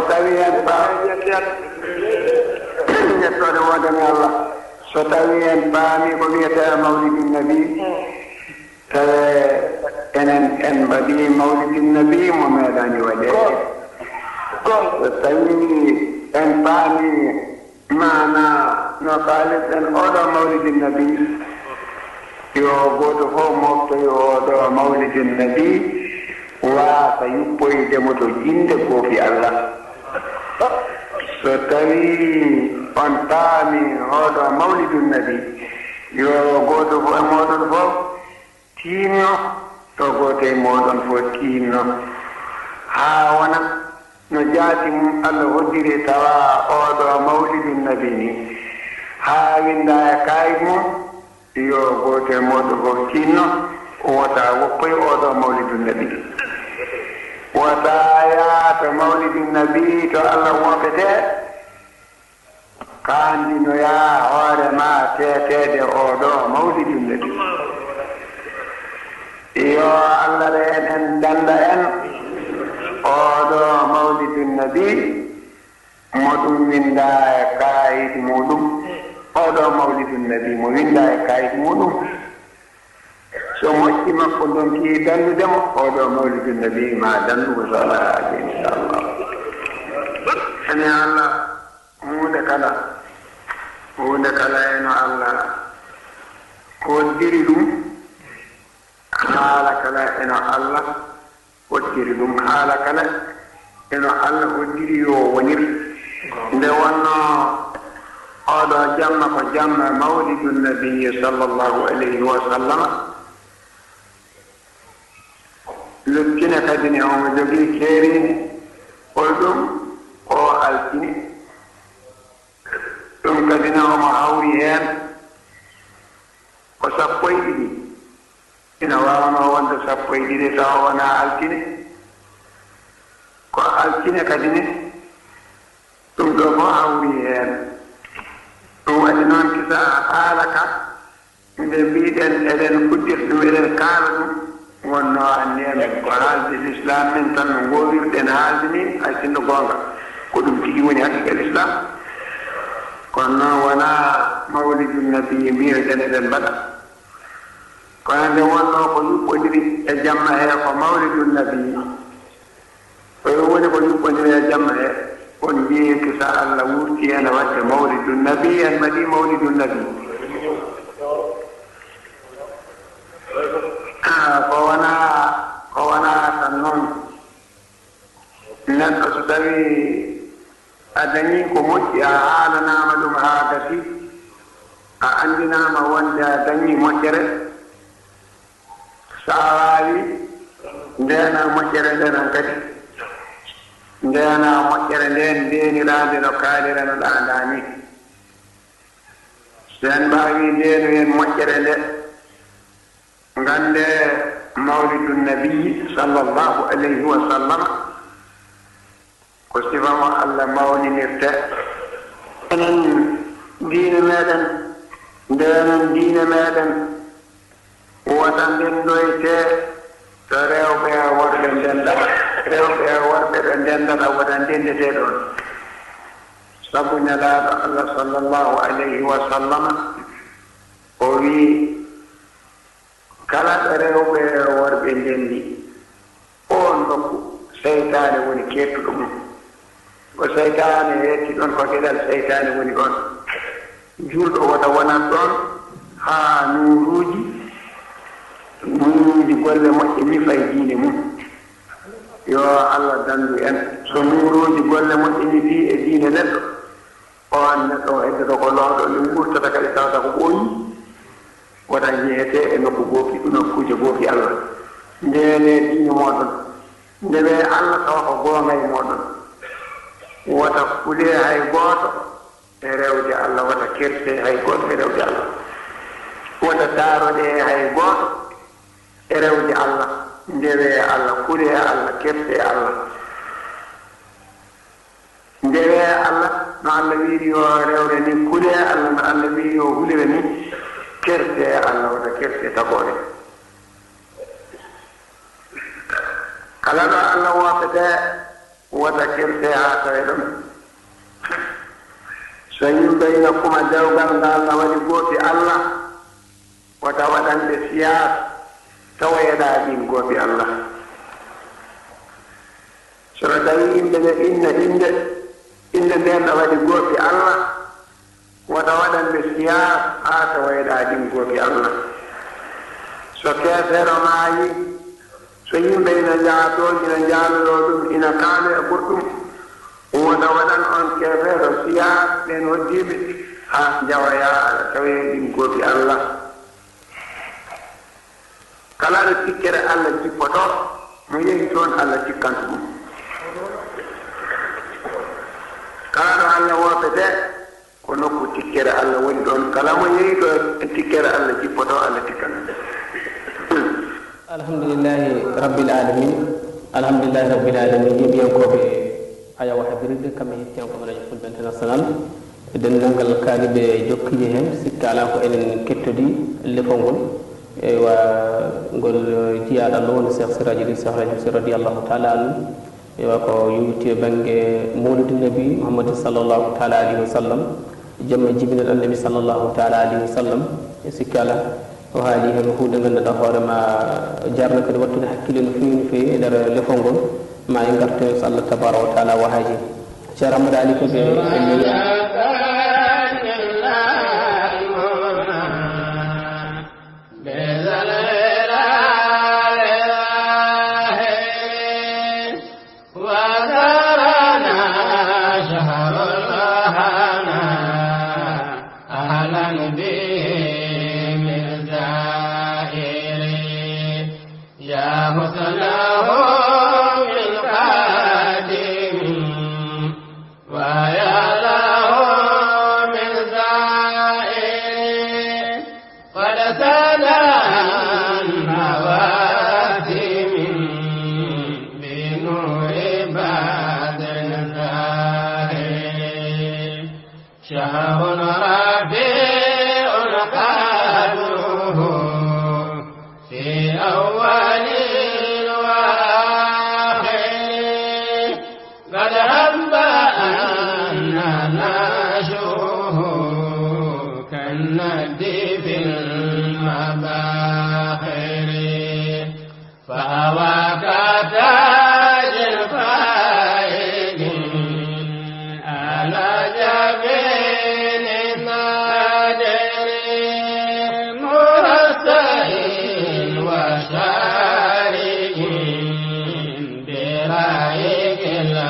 tawi en yettode wodani Allah so tawi en paami ko wiyete mawlidin nabi tawe enen en mbaɗi mawlidin nabi mo meeɗani waɗede so tawi en paami mana no kalirɗen oɗo mawlidin nabi yo goto fof moftoyo oɗo mawlidin nabi waasa yuppoydemo to jinde koofi Allah so tawi on paami oɗo mawlidun nabi yo goto fof e moɗon fof tiinno to goto e moɗon fof tiinno haa wona no jaati mum Allah hoddiri tawa oɗo mawlidun nabi ni haa winda e kayit mum yo goto e moɗon fof tiinno wota woppoy oɗo mawlidun nabi wota yaata mawlidun nabi to Allah woppete kaandinoya hoore ma teetede oɗo mawlidun nabi yo Allah re en danda en oɗo mawlidun nabi moɗum winda e kayit muɗum oɗo mawlidun nabi mo winda e kayit muɗum so moƴƴi makko donki dandudemo oɗo mawlidun nabi ma dandugo so Allah haaji inchallah ene Allah hunde kala eno Allah hoddiri ɗum haala kala eno Allah hoddiri ɗum haala kala eno Allah hoddiri yo wonir nde wonno oɗo jamma ko jamma mawlidun nabi sallallahu alayhi wa sallam lukkine kadi ne omo jogii keerini holɗum o altini ɗum kadi ne omo hawri heen ko 12 ina wawano wonde 12 tawa wona altine ko altine kadi ne ɗum ɗo mo hawri heen ɗum waɗi noon kisa haala ka nde mbiɗen eɗen fuɗɗir ɗum eɗen kaala ɗum wonno anni amen ko haalde l'islam min tan no gowirɗen haalde ni hay sinno goonga ko ɗum tigi woni haqiqa l'islam kono noon wona mawlidun nabi mbiyeɗen eɗen mbaɗa kono nde wonno ko yuɓɓodiri e jamma he ko mawlidun nabi oyo woni ko yuɓɓodiri e jamma he on jeeyiki so Allah wurti hen wadde mawlidun nabi en mbaɗi mawlidun nabi ko wona tan noon neɗɗo so tawi a dañi ko moƴƴi a haalanama ɗum haa gasi a andinama wonde a dañi moƴƴere sa waawi ndena moƴƴere ndenan kadi ndena moƴƴere nden ndenirade no kaaliranoɗa ndani sen mbawi ndenu hen moƴƴere nde ngande mawlidun nabi sallallahu alayhi wa sallam ko sifa mo Allah mawninirte enen diine meɗen ndenen diine meɗen wota ndendoyte to rewɓe e worɓe ndenda rewɓe e worɓe ɓe ndendata wota ndendete ɗon sabu nelaɗo Allah sallallahu alayhi wa sallam o wi kala ɗo rewɓe e worɓe ndendi on nokku seytane woni kettuɗo mum ko seytane hetti ɗon ko geɗal seytane woni ɗon julɗo wota wonat ɗon haa nuuruji golle moƴƴe mifa e diine mum yo Allah dandu en so nuuruji golle moƴƴe mifi e diine neɗɗo on neɗɗo o heddoto ko looɗo ɗum ɓurtata kadi tawata ko ɓooyi wota jeeyete e nokku goofi nokkuuje goofi Allah ndene diine moɗon ndewe Allah tawa ko goonga e moɗon wota fuɗe hay gooto e rewde Allah wota kerte hay gooto e rewde Allah wota daaroɗe hay gooto e rewde Allah ndewe Allah fuɗe Allah kerte Allah ndewe Allah no Allah wiiri yo rewre ni kuɗe Allah no Allah wiiri yo hulire ni kerte Allah wota kerte tagore kala ɗo Allah wopete wata kirte ha tawe ɗum so yimɓe ina kuma dewgal ngal na waɗi goofi Allah wata waɗanɓe siyas tawayeɗa ɗin goofi Allah sono tawi yimɓe ɓe inde nden ɗa waɗi goofi Allah wata waɗanɓe siyas ha tawayeɗa ɗin goofi Allah so keesero maayi so yimɓe ina jaatoon ina jaaluyo ɗum ina kaalo e goɗɗum wota waɗan on keefeero siyas ɓen hoddiɓe ha jawaya tawe ɗin goofi Allah kala ɗo tikkere Allah jippoto mo yehi toon Allah cikkanto ɗum kala ɗo Allah woopete ko nokku tikkere Allah woni ɗon kala mo yehi ɗo tikkere Allah jippoto Allah cikkanto alhamdulillahi rabbil alamin alhamdulillahi rabbil alamin yeɓiyankoɓe aya wahabirde kamɓe hettiyankoɓe radio fulɓe international denndangal kaaliɓe jokkiji hen sikka ala ko enen kettodi lefol ngol ewa ngol jiyaɗo allah woni cheikh siraji ɗi cheikh rajib si radiallahu taala anu ewa ko yowti e banggue mawludi nabi mouhammadin sallllahu taala alayhi wa sallam jamma jibinal annabi sallllahu taala alayhi wa sallam e sikki ala o haali hen hunde ganduɗa hoorema jarno kadi wattude hakkille no fewi no fewi e nder lefol ngol ma e gartoen so allah tabaraka wa taala wahaji ceer hamadou ali koɓe